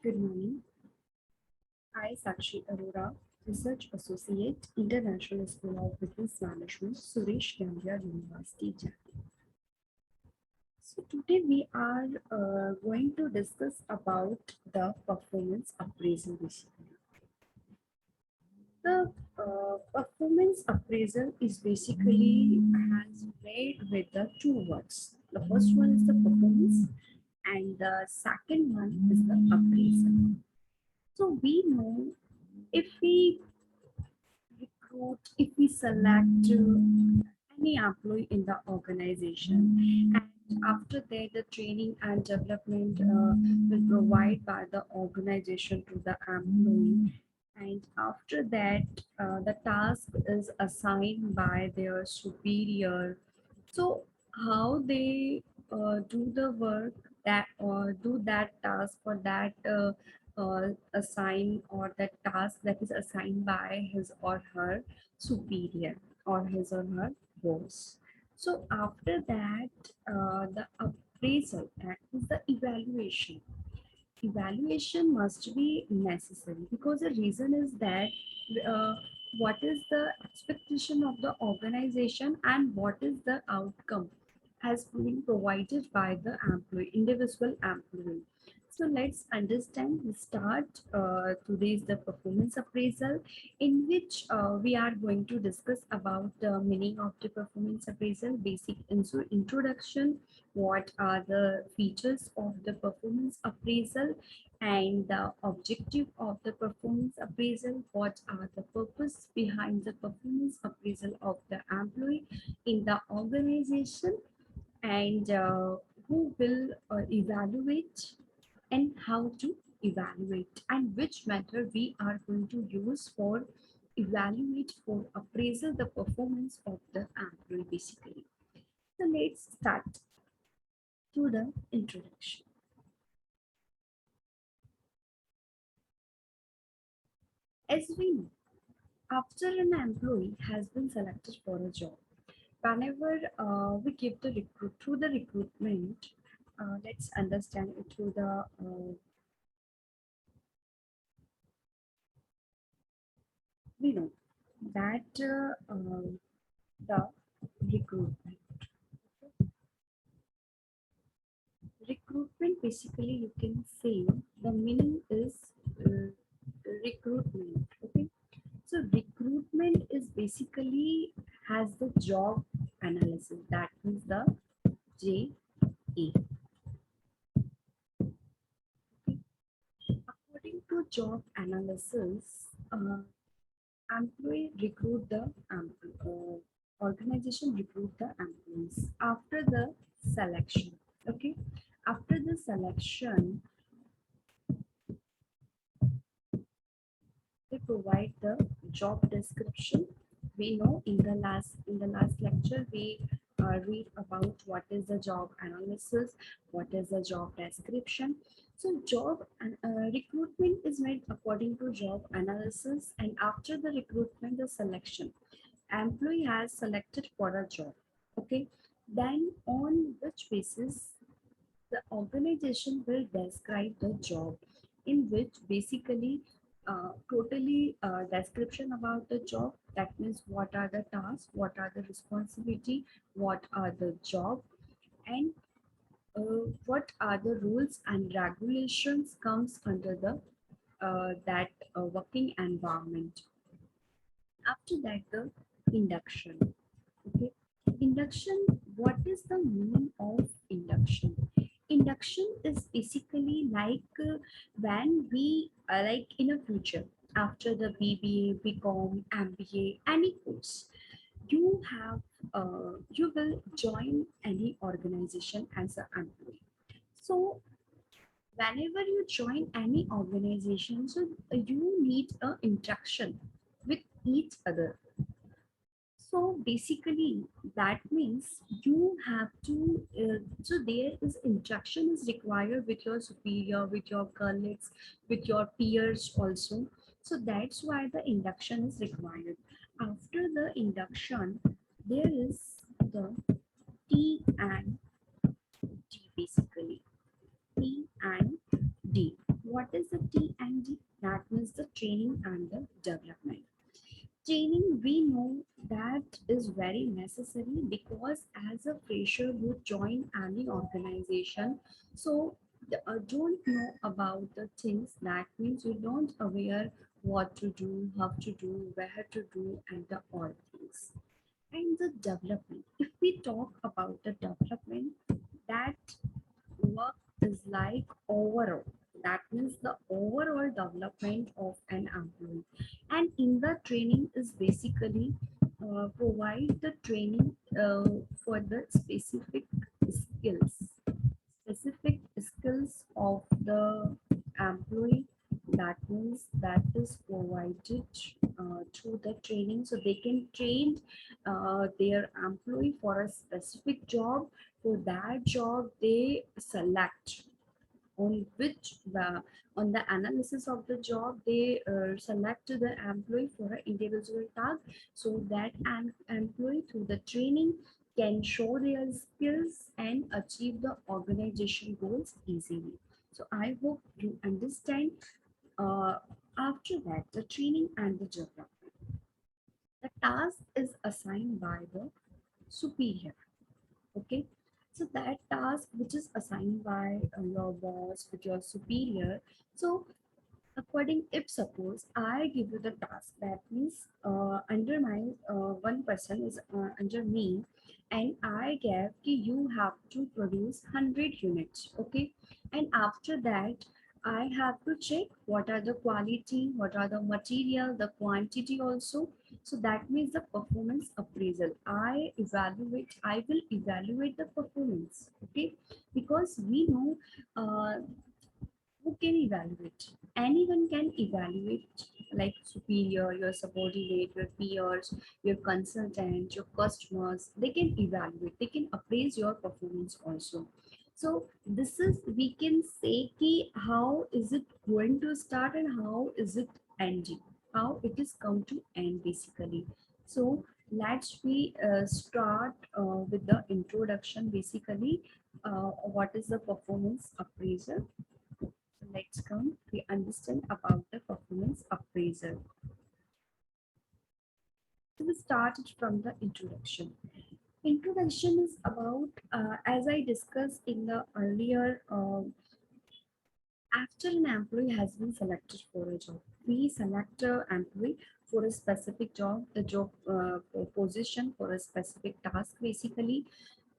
Good morning. I, Sakshi Arora, Research Associate, International School of Business Management, Suresh Gandhia University, Jaipur. So today we are going to discuss about the performance appraisal. Basically, the performance appraisal is basically has made with the two words. The first one is the performance, and the second one is the appraisal. So we know if we if we select any employee in the organization, and after that the training and development will provide by the organization to the employee, and after that the task is assigned by their superior. So how they do the work that or do that task for that assign or that task that is assigned by his or her superior or his or her boss. So after that, the appraisal, that is the evaluation. Evaluation must be necessary because the reason is that uh, what is the expectation of the organization and what is the outcome has been provided by the employee, individual employee. So let's understand. We start today's the performance appraisal, in which we are going to discuss about the meaning of the performance appraisal, basic introduction, what are the features of the performance appraisal and the objective of the performance appraisal, what are the purpose behind the performance appraisal of the employee in the organization, and who will evaluate and how to evaluate, and which method we are going to use for evaluate for appraisal the performance of the employee basically. So let's start to the introduction. As we know, after an employee has been selected for a job, whenever we give the recruit through the recruitment, let's understand it through the we know that the recruitment recruitment basically you can say the meaning is uh, recruitment. Okay, so recruitment is basically has the job analysis, that is the JA. According to job analysis, employee recruit the organization recruit the employees after the selection. Okay, after the selection, they provide the job description. We know in the last lecture we read about what is the job analysis, what is the job description. So job and recruitment is made according to job analysis, and after the recruitment, the selection, employee has selected for a job. Okay, then on which basis the organization will describe the job, in which basically totally description about the job, that means what are the tasks, what are the responsibility, what are the job, and what are the rules and regulations comes under the that working environment. After that, the induction. Okay, induction. What is the meaning of induction? Induction is basically like when we like in a future after the BBA, BCom, MBA, any course, you have you will join any organization as an employee. So whenever you join any organization, so you need a interaction with each other. So basically, that means you have to, so there is interaction is required with your superior, with your colleagues, with your peers also. So that's why the induction is required. After the induction, there is the T and D basically. T and D. What is the training and the development. Training, we know that is very necessary because as a fresher you join any organization, so don't know about the things, that means you don't aware what to do, how to do, where to do, and the all things. And the development, if we talk about the development, that work is like overall, that means the overall development of an employee. And in the training is basically provide the training for the skills specific skills of the employee, that means that is provided through the training, so they can train their employee for a specific job. For that job they select on which on the analysis of the job they select the employee for an individual task, so that an employee through the training can show their skills and achieve the organization goals easily. So I hope you understand. uh, After that, the training and the development, the task is assigned by the superior. Okay, so that task which is assigned by your boss with your superior, so according, if suppose I give you the task, that means under my one person is under me, and I gave ki you have to produce 100 units. Okay, and after that I have to check what are the quality, what are the material, the quantity also. So that means the performance appraisal, I will evaluate the performance. Okay, because we know uh, who can evaluate? Anyone can evaluate, like superior, your subordinate, your peers, your consultant, your customers. They can evaluate, they can appraise your performance also. So this is, we can say ki how is it going to start and how is it ending, how it is come to end basically. So let's we start with the introduction basically. What is the performance appraisal? Let's come, we understand about the performance appraisal. So we started from the introduction. Introduction is about, as I discussed in the earlier, after an employee has been selected for a job, we select an employee for a specific job, the job position for a specific task basically.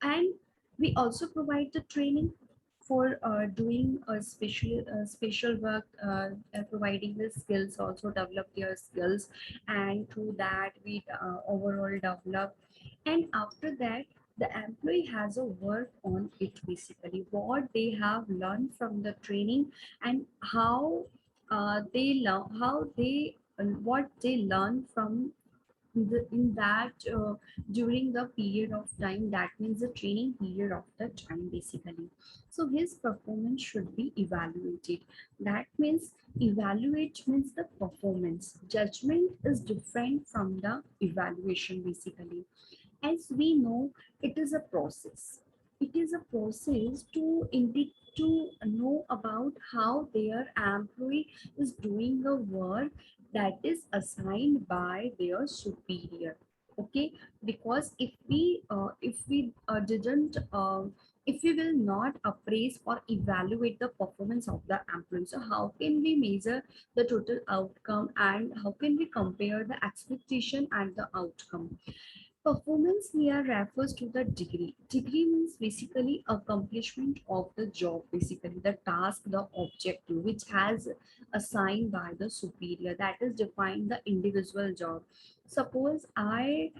And we also provide the training for doing a special work, providing the skills, also develop their skills, and through that we overall develop. And after that the employee has a work on it basically, what they have learned from the training, and how they learn, how they what they learn from in that during the period of time, that means the training period of the time basically. So his performance should be evaluated. That means evaluate means the performance, judgment is different from the evaluation basically. As we know, it is a process, it is a process to to know about how their employee is doing the work that is assigned by their superior. Okay, because if we didn't if we will not appraise or evaluate the performance of the employee, so how can we measure the total outcome, and how can we compare the expectation and the outcome? Performance here refers to the degree. Degree means basically accomplishment of the job, basically the task, the objective, which has assigned by the superior, that is defined the individual job. Suppose I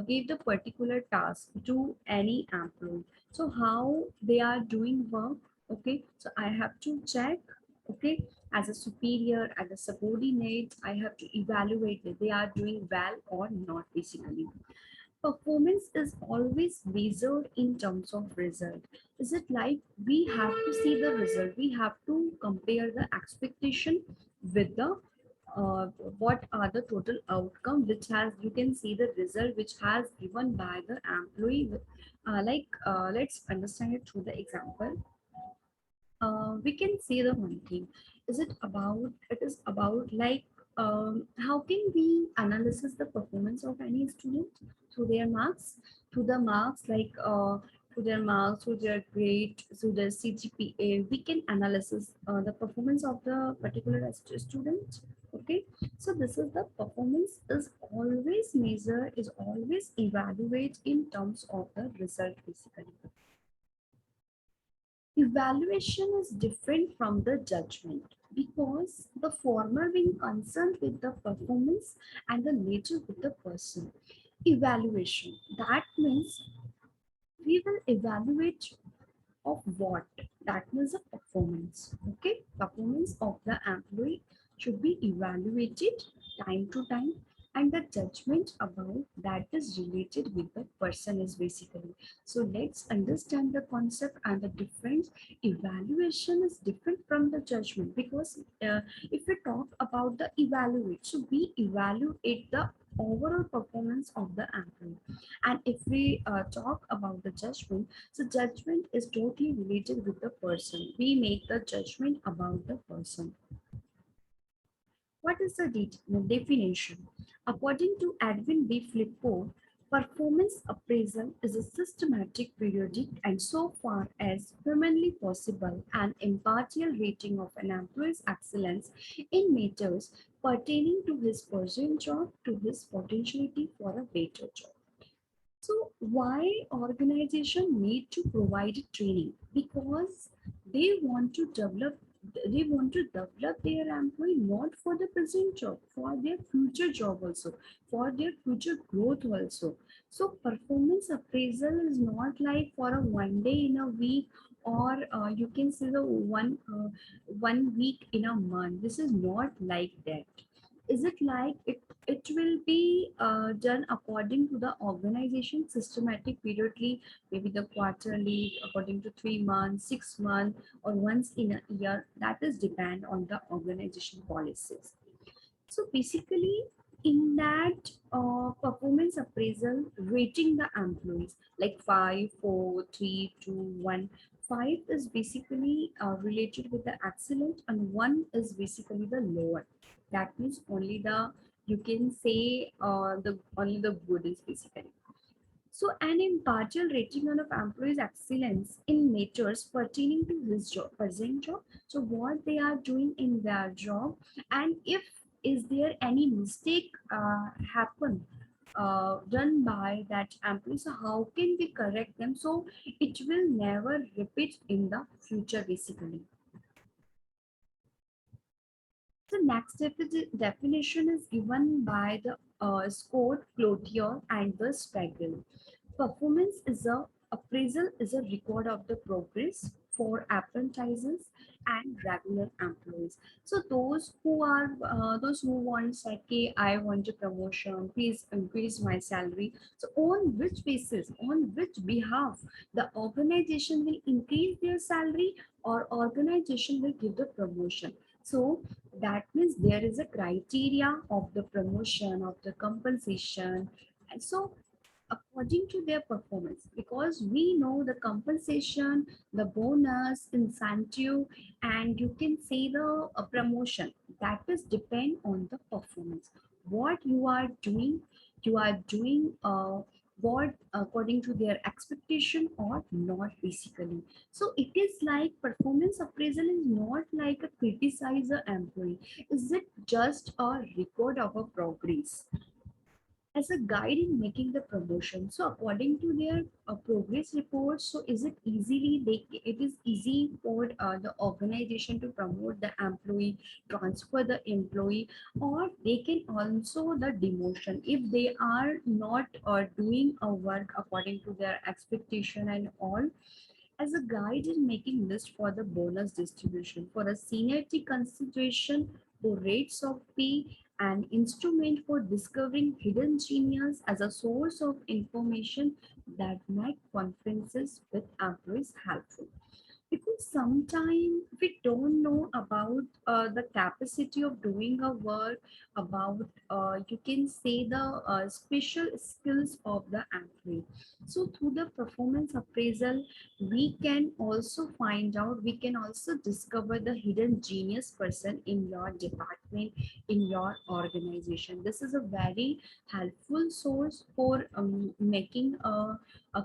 gave the particular task to any employee. So how they are doing work, okay? So I have to check, okay? As a superior, as a subordinate, I have to evaluate if they are doing well or not, basically. Performance is always measured in terms of result. Is it like we have to see the result? We have to compare the expectation with the what are the total outcome, which has, you can see the result which has given by the employee. Let's understand it through the example. We can say the one thing. Is it about? It is about like How can we analyze the performance of any student through their marks, through the marks like through their marks, through their grade, through their CGPA? We can analyze the performance of the particular student. Okay, so this is the performance is always measured, is always evaluated in terms of the result basically. Evaluation is different from the judgment because the former being concerned with the performance and the later with the person. Evaluation, that means we will evaluate of what? That means the performance. Okay, performance of the employee should be evaluated time to time, and the judgment about that is related with the person is basically. So let's understand the concept and the difference. Evaluation is different from the judgment because if we talk about the evaluate, so we evaluate the overall performance of the employee, and if we talk about the judgment, so judgment is totally related with the person. We make the judgment about the person. What is the definition? According to Edwin B. Flippo, performance appraisal is a systematic, periodic, and so far as humanly possible, an impartial rating of an employee's excellence in matters pertaining to his present job, to his potentiality for a better job. So why organization need to provide training? Because they want to develop their employee not for the present job, for their future job also, for their future growth also. So performance appraisal is not like for a one day in a week, or you can say the one week in a month. This is not like that. Is it like it will be done according to the organization systematic periodly, maybe the quarterly, according to 3 months, 6 months, or once in a year? That is depend on the organization policies. So basically, in that performance appraisal, rating the employees like 5, 4, 3, 2, 1. 5 is basically related with the excellent, and 1 is basically the lower. That means only the, you can say the only the good is basically. So an impartial rating on of employees' excellence in matters pertaining to his job, present job. So what they are doing in their job, and if is there any mistake happen done by that employee, so how can we correct them so it will never repeat in the future basically. The next definition is given by the Scott, Cloutier, and the Spiegel. Performance is a appraisal is a record of the progress for apprentices and regular employees. So those who want like, okay, I want a promotion, please increase my salary. So on which basis, on which behalf the organization will increase their salary or organization will give the promotion. So that means there is a criteria of the promotion, of the compensation, and so according to their performance, because we know the compensation, the bonus, incentive, and you can say the promotion, that is depend on the performance. What you are doing what according to their expectation or not basically. So it is like performance appraisal is not like a criticizer employee. Is it just a record of a progress as a guide in making the promotion? So according to their progress reports, so is it it is easy for the organization to promote the employee, transfer the employee, or they can also the demotion if they are not doing a work according to their expectation and all. As a guide in making list for the bonus distribution, for a seniority consideration, for rates of pay, an instrument for discovering hidden genius as a source of information that make conferences with employees helpful. because sometimes we don't know about the capacity of doing a work, about you can say the special skills of the employee. So through the performance appraisal, we can also find out, we can also discover the hidden genius person in your department, in your organization. This is a very helpful source for making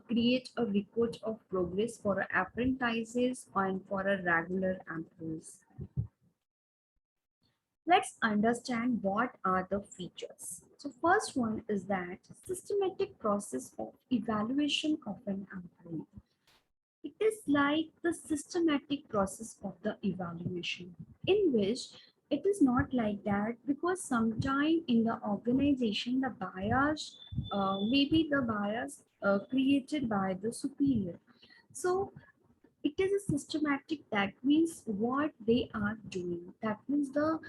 create a record of progress for apprentices and for a regular employees. Let's understand what are the features. So first one is that systematic process of evaluation of an employee. It is like the systematic process of the evaluation, in which it is not like that, because sometime in the organization the bias, maybe the bias created by the superior. So it is a systematic, that means what they are doing, that means the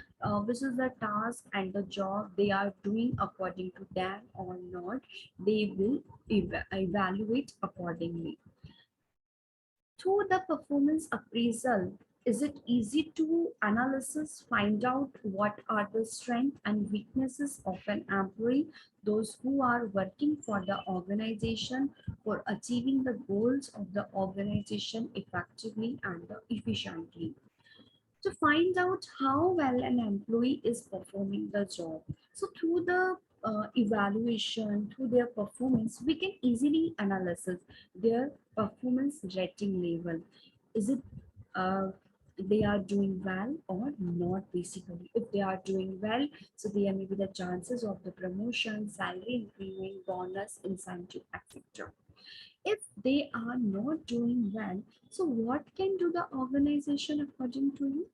this is the task and the job they are doing according to them or not, they will evaluate accordingly. Through the performance appraisal, is it easy to analysis, find out what are the strengths and weaknesses of an employee, those who are working for the organization for achieving the goals of the organization effectively and efficiently. To find out how well an employee is performing the job. So through the evaluation, through their performance, we can easily analyze their performance rating level. Is it uh, they are doing well or not, basically. If they are doing well, so there may be the chances of the promotion, salary increment, bonus, incentive, etc. If they are not doing well, so what can do the organization according to you?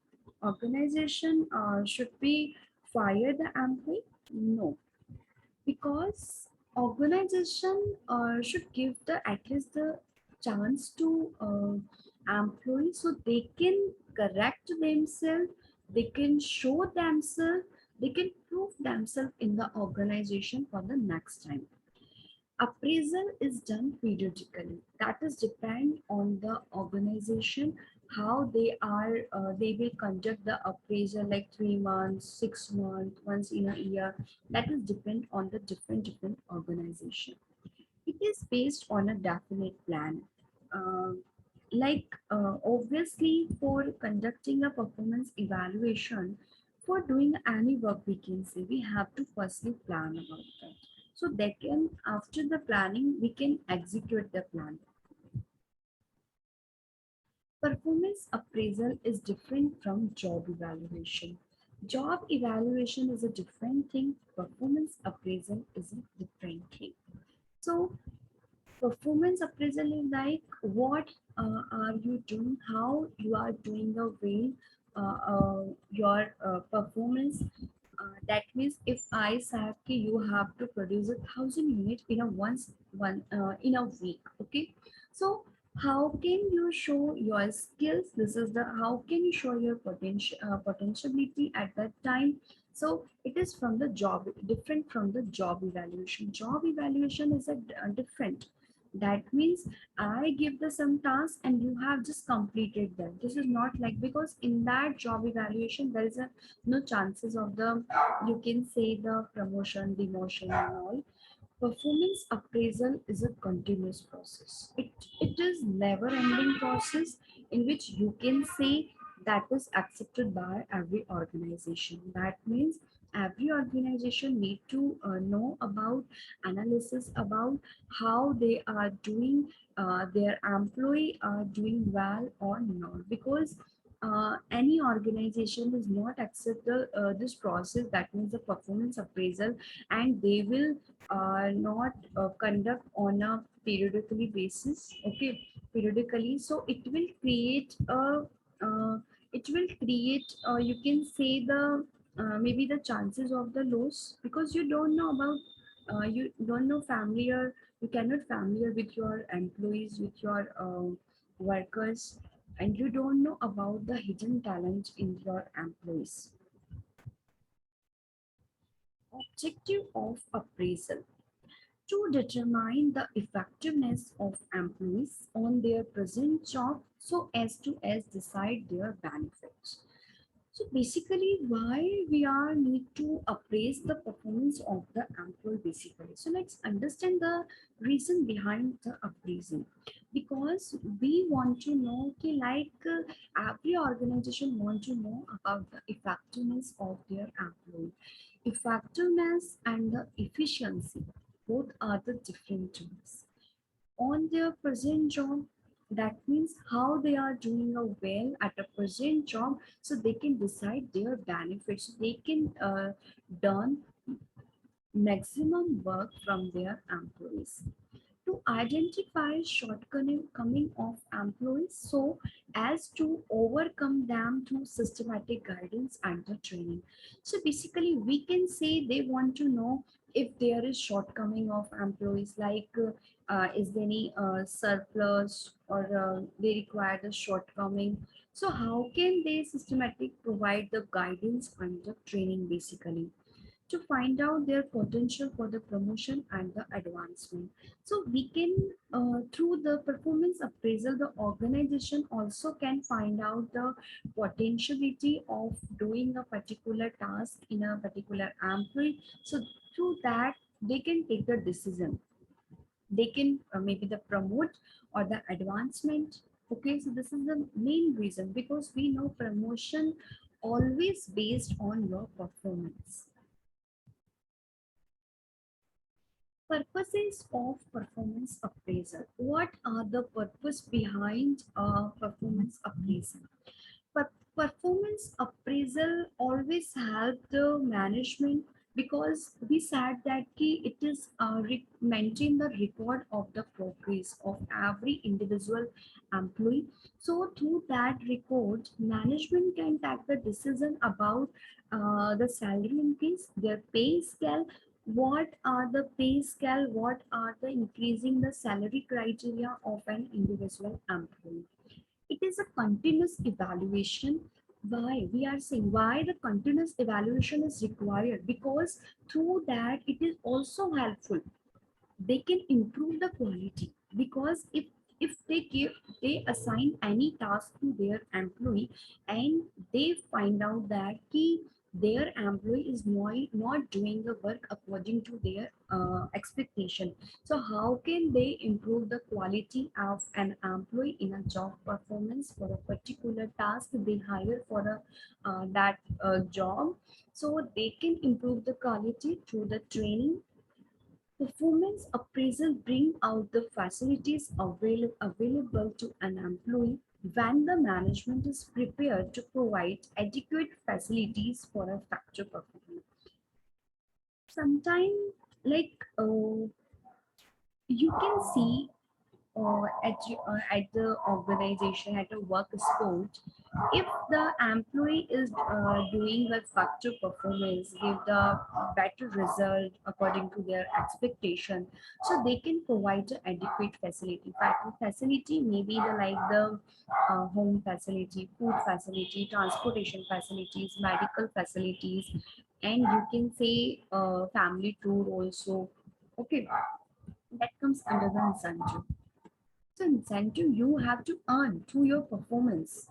Organization should be fire the employee? No, because organization should give the at least the chance to employees, so they can correct themselves, they can show themselves, they can prove themselves in the organization for the next time. Appraisal is done periodically. That is depend on the organization, how they are. They will conduct the appraisal like 3 months, 6 months, once in a year. That is depend on the different organization. It is based on a definite plan. Uh, Obviously, for conducting a performance evaluation, for doing any work, we can say we have to firstly plan about that. So they can, after the planning, we can execute the plan. Performance appraisal is different from job evaluation. Job evaluation is a different thing. Performance appraisal is a different thing. So performance appraisal is like what are you doing, how you are doing the way your performance. That means if I said ki you have to produce 1,000 units in a in a week, okay? So how can you show your skills? This is the how can you show your potentiality at that time. So it is from the job, different from the job evaluation. Job evaluation is a different. That means I give the some task and you have just completed them. This is not like, because in that job evaluation there is a no chances of the, you can say, the promotion, demotion and all. Performance appraisal is a continuous process. It is never ending process in which you can say that is accepted by every organization. That means every organization need to know about analysis about how they are doing, their employee are doing well or not, because any organization does not accept this process, that means the performance appraisal, and they will not conduct on a periodically basis, okay, periodically. So it will create you can say the maybe the chances of the loss, because you don't know about you don't know familiar, you cannot familiar with your employees, with your workers, and you don't know about the hidden talent in your employees. Objective of appraisal. to determine the effectiveness of employees on their present job so as to decide their benefits. So basically, why we are need to appraise the performance of the employee basically. So let's understand the reason behind the appraisal. Because we want to know, कि every organization want to know about the effectiveness of their employee. Effectiveness and the efficiency, both are the different terms on their present job. That means how they are doing a well at a present job, so they can decide their benefits. They can done maximum work from their employees to identify shortcoming of employees so as to overcome them through systematic guidance and the training. So basically we can say they want to know if there is shortcoming of employees, is there any surplus or they require the shortcoming. So how can they systematic provide the guidance and the training basically to find out their potential for the promotion and the advancement. So we can, through the performance appraisal, the organization also can find out the potentiality of doing a particular task in a particular employee. So through that, they can take the decision. They can maybe the promote or the advancement. Okay, so this is the main reason because we know promotion always based on your performance. Purposes of performance appraisal. What are the purpose behind performance appraisal? Performance appraisal always help the management because we said that it is maintain the record of the progress of every individual employee. So through that record, management can take the decision about the salary increase, their pay scale, what are the pay scale, what are the increasing the salary criteria of an individual employee. It is a continuous evaluation. Why we are saying why the continuous evaluation is required, because through that it is also helpful. They can improve the quality because if they assign any task to their employee and they find out that their employee is not doing the work according to their expectation, so how can they improve the quality of an employee in a job performance for a particular task they hire for that job. So they can improve the quality through the training. Performance appraisal bring out the facilities available to an employee when the management is prepared to provide adequate facilities for a factor performance. Sometimes, you can see at the organization, at a work sport, if the employee is doing a factor performance, give the better result according to their expectation, so they can provide the adequate facility. Factor facility maybe the home facility, food facility, transportation facilities, medical facilities, and you can say family tour also. Okay, that comes under the incentive. So incentive you have to earn through your performance.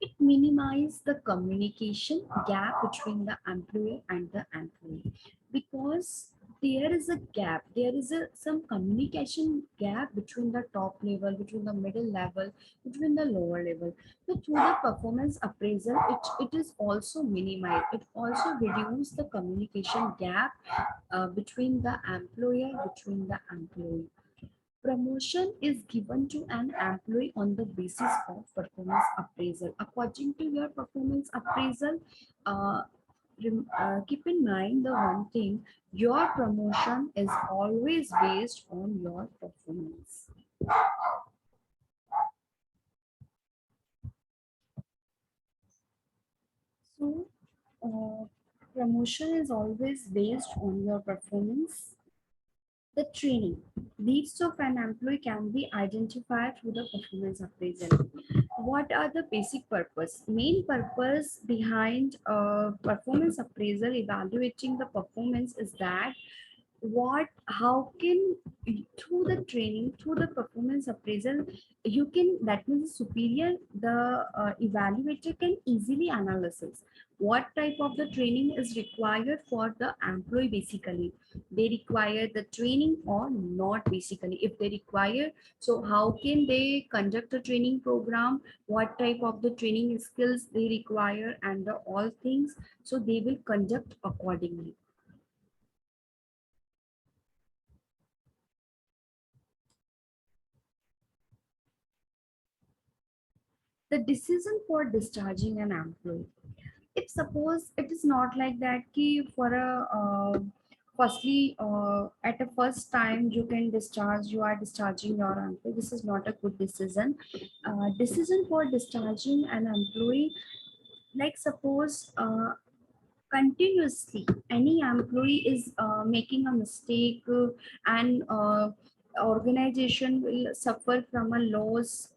It minimizes the communication gap between the employer and the employee, because there is a gap, there is some communication gap between the top level, between the middle level, between the lower level. So through the performance appraisal, it is also minimized. It also reduces the communication gap between the employer, between the employee. Promotion is given to an employee on the basis of performance appraisal. According to your performance appraisal, uh, keep in mind the one thing, your promotion is always based on your performance. So, promotion is always based on your performance. The training needs of an employee can be identified through the performance appraisal. What are the basic purpose? Main purpose behind performance appraisal evaluating the performance is that what how can through the training through the performance appraisal you can that means superior the evaluator can easily analysis what type of the training is required for the employee. Basically they require the training or not. Basically if they require, so how can they conduct a training program, what type of the training skills they require, and the all things, so they will conduct accordingly. The decision for discharging an employee, if suppose it is not like that ki for a firstly at a first time you can discharge, you are discharging your employee, this is not a good decision. Decision for discharging an employee, like suppose continuously any employee is making a mistake and organization will suffer from a loss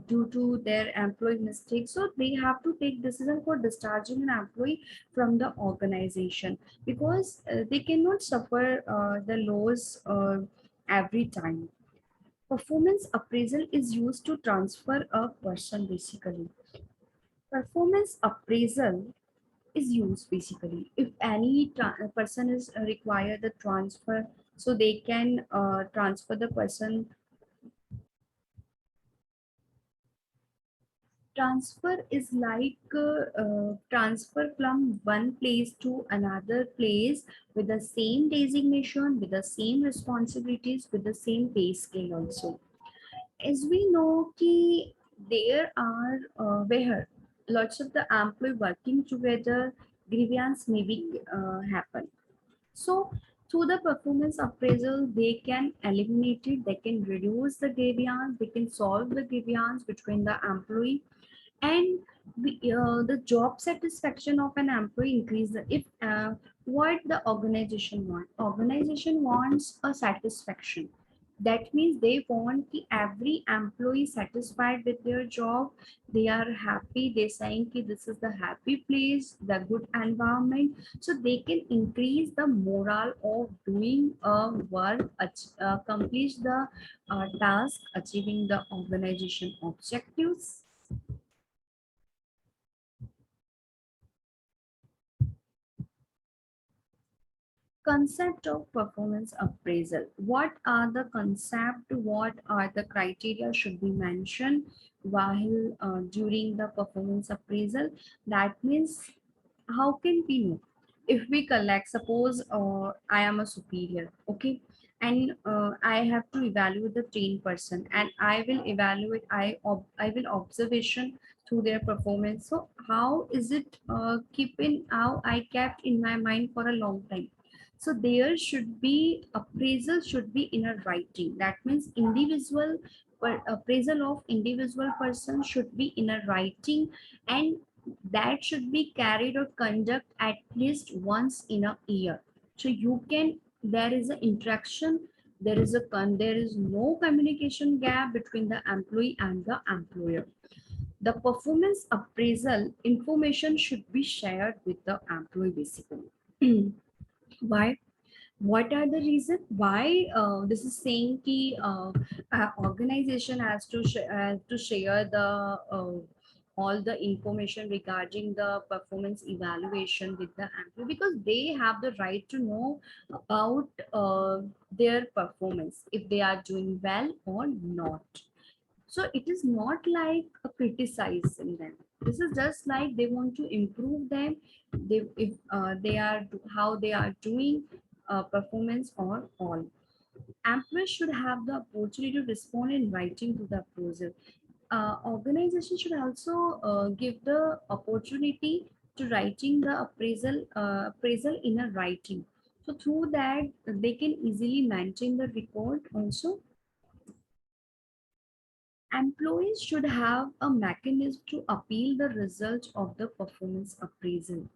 due to their employee mistake, so they have to take decision for discharging an employee from the organization, because they cannot suffer the loss every time. Performance appraisal is used to transfer a person. Basically performance appraisal is used basically if any person is require the transfer, so they can transfer the person. Transfer is like transfer from one place to another place with the same designation, with the same responsibilities, with the same pay scale also. As we know ki there are where lots of the employee working together, grievance may be happen. So through the performance appraisal, they can eliminate it, they can reduce the grievance, they can solve the grievance between the employee, and the job satisfaction of an employee increase if what the organization wants a satisfaction, that means they want ki every employee satisfied with their job, they are happy, they saying ki this is the happy place, the good environment, so they can increase the morale of doing a work, accomplish the task, achieving the organization objectives. Concept of performance appraisal, what are the concept, what are the criteria should be mentioned while during the performance appraisal. That means how can we know if we collect, suppose I am a superior, okay, and I have to evaluate the trained person, and I will evaluate, I will observation through their performance, so how is it keeping how I kept in my mind for a long time. So there should be appraisal should be in a writing, that means individual appraisal of individual person should be in a writing, and that should be carried or conduct at least once in a year. So you can, there is an interaction, there is no communication gap between the employee and the employer. The performance appraisal information should be shared with the employee basically. Why? What are the reason why this is saying ki organization has to share the all the information regarding the performance evaluation with the employee, because they have the right to know about their performance, if they are doing well or not. So it is not like a criticizing them, this is just like they want to improve them, they if they are how they are doing performance or all. Employees should have the opportunity to respond in writing to the proposal. Organization should also give the opportunity to writing the appraisal in a writing, so through that they can easily maintain the record also. Employees should have a mechanism to appeal the result of the performance appraisal.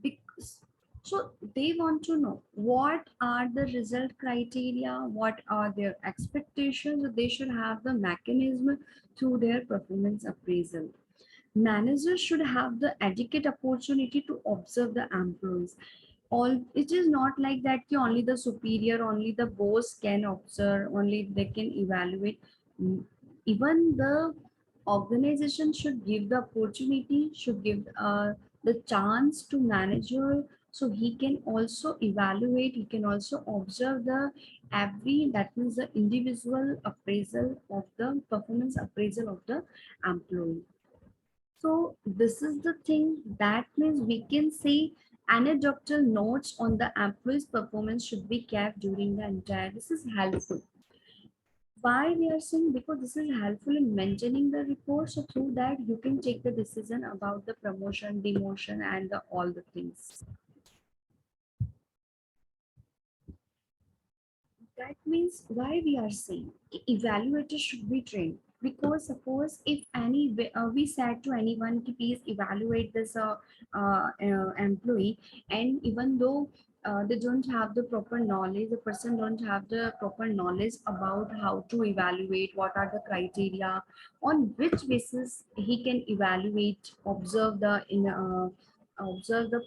Because, So they want to know what are the result criteria, what are their expectations. So they should have the mechanism through their performance appraisal. Managers should have the adequate opportunity to observe the employees. All it is not like that ki only the superior, only the boss can observe, only they can evaluate. Mm, even the organization should give the opportunity, should give the chance to manager, so he can also evaluate, he can also observe the every, that means the individual appraisal of the performance appraisal of the employee. So this is the thing, that means we can say anecdotal notes on the employee's performance should be kept during the entire. This is helpful. Why we are saying? Because this is helpful in maintaining the report. So through that you can take the decision about the promotion, demotion, and all the things. That means why we are saying evaluators should be trained, because suppose if we said to anyone to please evaluate this employee, and even though they don't have the proper knowledge, the person don't have the proper knowledge about how to evaluate, what are the criteria, on which basis he can evaluate, observe the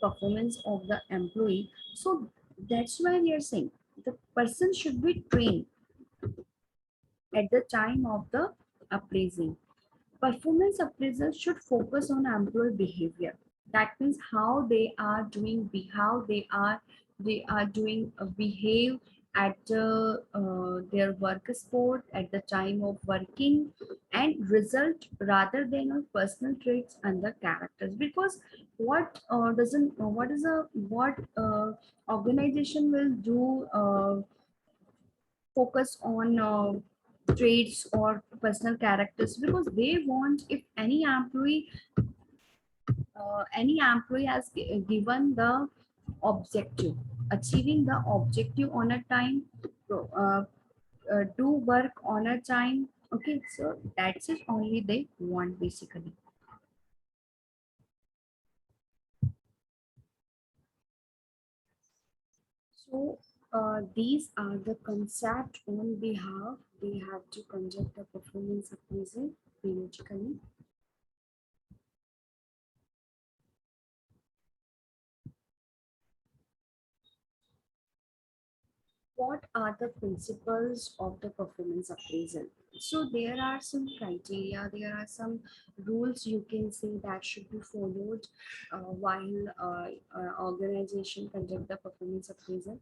performance of the employee. So that's why we are saying the person should be trained at the time of the appraising. Performance appraisal should focus on employee behavior. That means how they are doing, how they are doing behave at their work sport at the time of working, and result rather than on personal traits and the characters. Because what doesn't what is a what organization will do focus on traits or personal characters, because they want, if any employee has given the objective, achieving the objective on a time, so, do work on a time. Okay, so that's it only they want basically. So these are the concept on behalf they have to conduct the performance appraisal periodically. What are the principles of the performance appraisal? So there are some criteria, there are some rules you can say that should be followed while organization conduct the performance appraisal.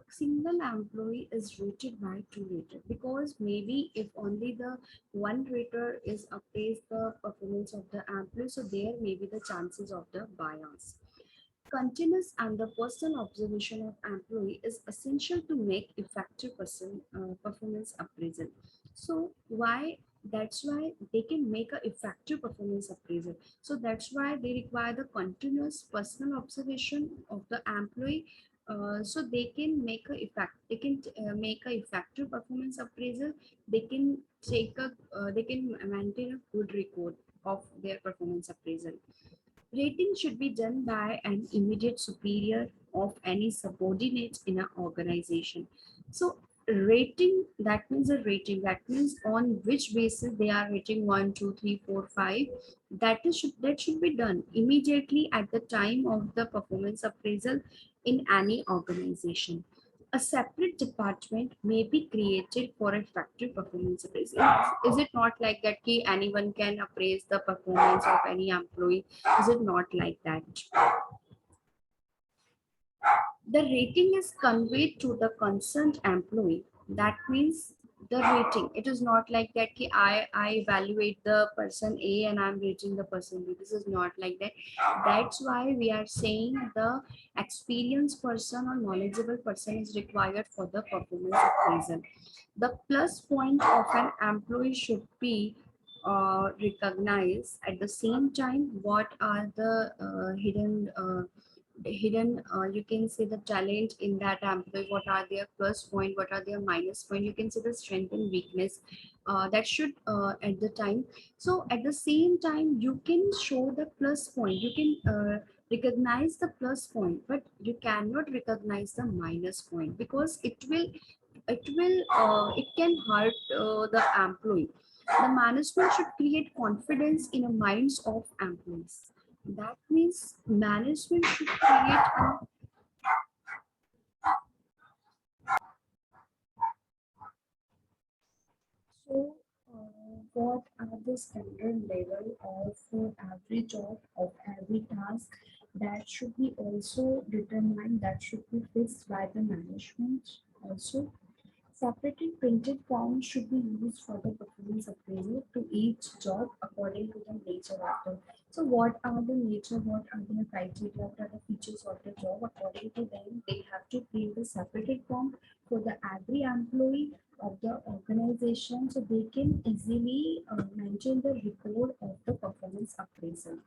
Single employee is rated by two rater, because maybe if only the one rater is appraised the performance of the employee, so there may be the chances of the bias. Continuous and the personal observation of employee is essential to make effective performance appraisal. So why? That's why they can make a effective performance appraisal. So that's why they require the continuous personal observation of the employee. So they can make a effect. They can make a effective performance appraisal. They can they can maintain a good record of their performance appraisal. Rating should be done by an immediate superior of any subordinate in an organization. So rating, that means a rating, that means on which basis they are rating 1, 2, 3, 4, 5. That should be done immediately at the time of the performance appraisal in any organization. A separate department may be created for effective performance appraisal. Is it not like that ki anyone can appraise the performance of any employee? Is it not like that? The rating is conveyed to the concerned employee. That means the rating. It is not like that ki I evaluate the person A and I'm rating the person B. This is not like that. That's why we are saying the experienced person or knowledgeable person is required for the performance appraisal. The plus point of an employee should be recognized. At the same time, what are the hidden you can see the talent in that employee, what are their plus point, what are their minus point, you can see the strength and weakness that should at the time. So at the same time you can show the plus point, you can recognize the plus point, but you cannot recognize the minus point because it can hurt the employee. The management should create confidence in the minds of employees. That means management should create a so, what are the standard level of every job, of every task that should be also determined, that should be fixed by the management also? Separated printed forms should be used for the performance appraisal to each job according to the nature of the. So what are the nature, what are the criteria, what are the features of the job? According to them, they have to print the separated form for the every employee of the organization so they can easily mention the report of the performance appraisal.